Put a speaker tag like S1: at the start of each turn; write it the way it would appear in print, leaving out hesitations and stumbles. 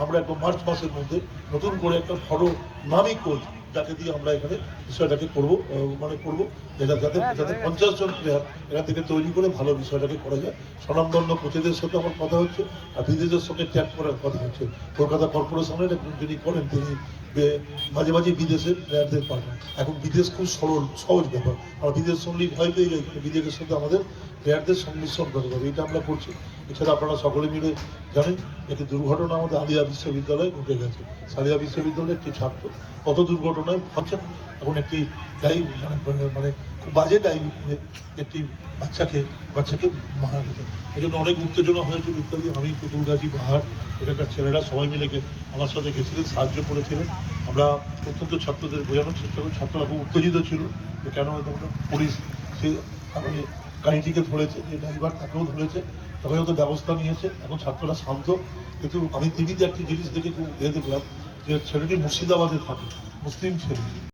S1: আমরা একদম মার্চ মাসের মধ্যে নতুন করে একটা বড় নামী কোচ যাকে দিয়ে আমরা এখানে বিষয়টাকে করবো এটা যাতে 50 জন প্লেয়ার এখান থেকে তৈরি করে ভালো বিষয়টাকে করা যায়। স্বনামধন্য কোচেদের সাথে আমার কথা হচ্ছে, আর বিদেশের সঙ্গে ট্যাগ করার কথা হচ্ছে। কলকাতা কর্পোরেশনের যিনি করেন তিনি মাঝে মাঝে বিদেশে প্লেয়ারদের পাঠান। এখন বিদেশ খুব সহজ ব্যাপার, আমরা বিদেশ শুনলেই ভয় পেয়ে যাই, বিদেশের সাথে আমাদের প্লেয়ারদের সংমিশ্রণ করতে হবে, এটা আমরা করছি। এছাড়া আপনারা সকলে মিলে জানেন একটি দুর্ঘটনা আমাদের আলিয়া বিশ্ববিদ্যালয়ে ঘটে গেছে। আলিয়া বিশ্ববিদ্যালয়ের একটি ছাত্র কত দুর্ঘটনায় ভাবছেন, এখন একটি ডাইভ মানে খুব বাজে ডাইভ একটি বাচ্চাকে মারা গেছে। এই জন্য অনেক উত্তেজনা হয়েছিল ইত্যাদি। আমি পুতুলগাছি পাহাড় এখানকার ছেলেরা সবাই মিলে আমার সাথে গেছিলেন, সাহায্য করেছিলেন। আমরা অত্যন্ত ছাত্রদের বোঝানোর চেষ্টা করি, ছাত্ররা খুব উত্তেজিত ছিল যে কেন পুলিশ সে মানে গাড়িটিকে ধরেছে, যে ড্রাইভার তাকেও ধরেছে, তাকে হয়তো ব্যবস্থা নিয়েছে। এখন ছাত্ররা শান্ত। কিন্তু আমি টিভিতে একটি জিনিস দেখে খুব দেখলাম যে ছেলেটি মুর্শিদাবাদে থাকে, মুসলিম ছেলে।